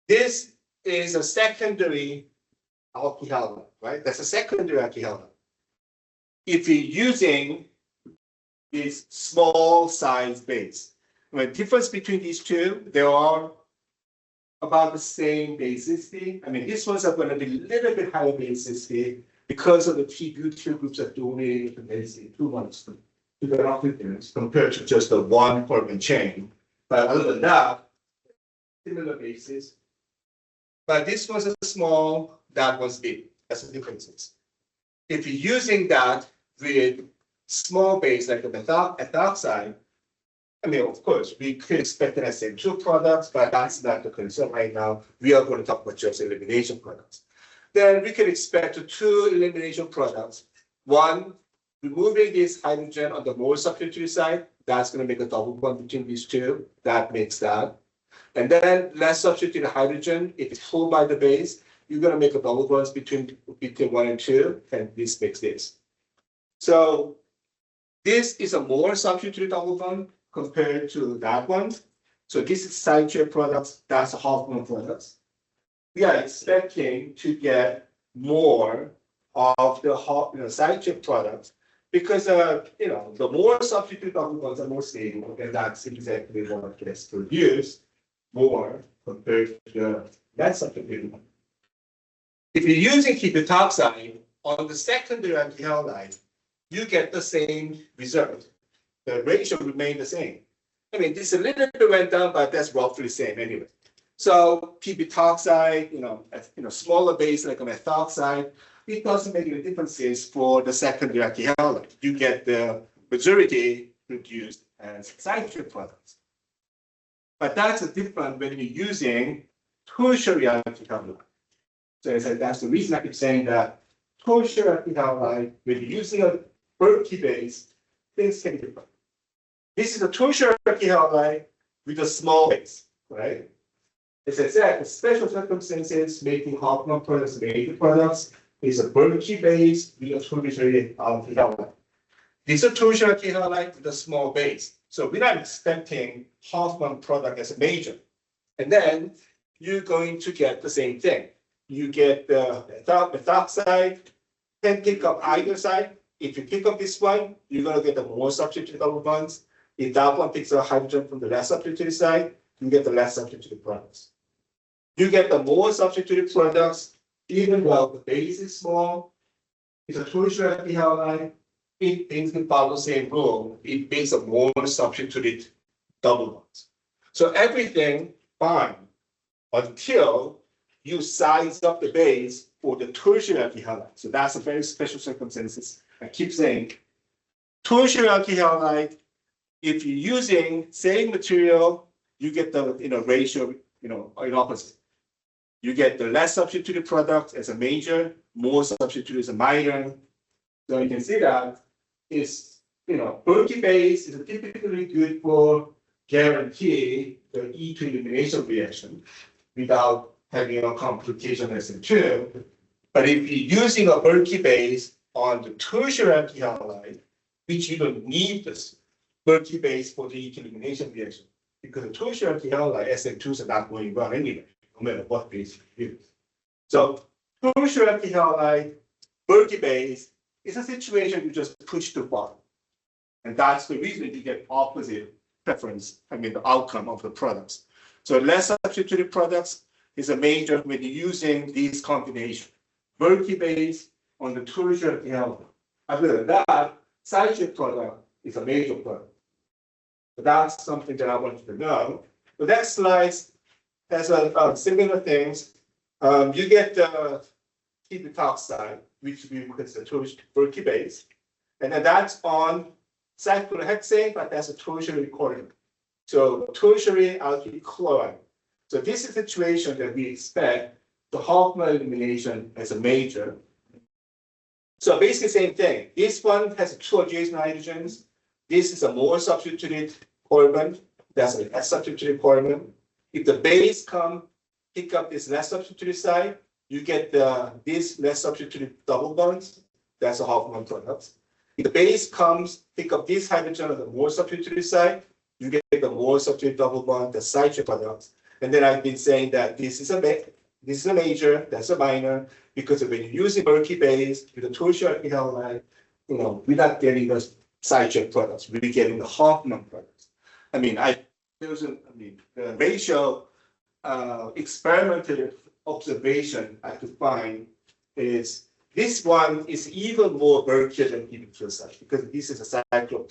This is a secondary alkyl halide, right? That's a secondary alkyl halide. If you're using this small size base, the difference between these two, they are about the same basicity. I mean, these ones are going to be a little bit higher basicity because of the T-butyl groups are donating the basicity 2 months to the oxygens compared to just the one carbon chain. But other than that, similar bases. But this was a small, that was big. That's the differences. If you're using that with small base like the methoxide, I mean, of course, we could expect an SN2 products, but that's not the concern right now. We are going to talk about just elimination products. Then we can expect 2 elimination products. One, removing this hydrogen on the more substitute side, that's going to make a double bond between these two. That makes that. And then less substituted hydrogen, if it's pulled by the base, you're going to make a double bonds between 1 and 2, and this makes this. So this is a more substituted double bond compared to that one. So this is side chain products, that's a Hofmann products. We are expecting to get more of the side chain products because the more substituted double bonds are more stable, and that's exactly what gets produced more compared to the less substituted one. If you're using ketoxide on the secondary alkyl halide, you get the same result. The ratio remained the same. I mean, this a little bit went down, but that's roughly the same anyway. So p-butoxide, smaller base like a methoxide, it doesn't make any differences for the secondary alkyl halide. You get the majority produced as side chain products. But that's different when you're using tertiary alkyl halide. So I said that's the reason I keep saying that tertiary alkyl halide, when you're using a Berkey base, things can be different. This is a tertiary alkyl halide with a small base, right? As I said, the special circumstances making Hofmann products major products is a Berkey base with a tertiary alkyl halide. This is a tertiary alkyl halide with a small base. So we're not expecting Hofmann product as a major. And then you're going to get the same thing. You get the methoxide, can pick up either side. If you pick up this one, you're going to get the more substituted double bonds. If that one picks up hydrogen from the less substituted side, you get the less substituted products. You get the more substituted products, even though the base is small, it's a tertiary alkyl halide. It things can follow the same rule. It makes a more substituted double bonds. So everything fine until you size up the base for the tertiary alkyl halide. So that's a very special circumstances. I keep saying tertiary alkyl halide, if you're using same material, you get the ratio in opposite. You get the less substituted product as a major, more substituted as a minor. So you can see that is Berkey base is typically good for guarantee the E2 elimination reaction without having a complication as in 2. But if you're using a Berkey base on the tertiary alkyl halide, which you don't need this Berkey base for the E2 elimination reaction, because the tertiary alkyl halide SN2s are not going well anyway, no matter what base you use. So tertiary alkyl halide, Berkey base is a situation you just push to bottom. And that's the reason you get opposite preference, the outcome of the products. So less substituted products is a major when you're using these combinations. Berkey base on the tertiary alkyl halide. Other than that, side chain product is a major product. So that's something that I want you to know. The next slide has similar things. You get the ketoxide, which we consider Berkey base, and then that's on cyclohexane, but that's a tertiary chlorine. So tertiary alkyl chloride. So this is a situation that we expect the Hofmann elimination as a major. So basically same thing. This one has 2 adjacent hydrogens. This is a more substituted carbon. That's a less substituted carbon. If the base pick up this less substituted side, you get this less substituted double bonds. That's a Hofmann product. If the base pick up this hydrogen on the more substituted side, you get the more substituted double bond, the side chain products. And then I've been saying that this is a major, that's a minor, because when you're using murky base with a tertiary halide, we're not getting the side chain products, we're getting the Hofmann products. I mean, the ratio experimental observation I could find is this one is even more murkier than hydroxide because this is a cyclo,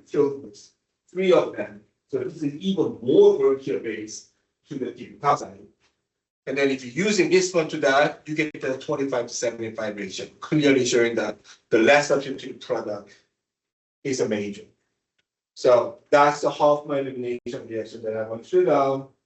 filled with three of them. So this is even more murkier base to the hydroxide. And then if you're using this one to that, you get the 25 to 75 ratio, clearly showing that the less substituted product is a major. So that's the Hofmann elimination reaction that I want to show down.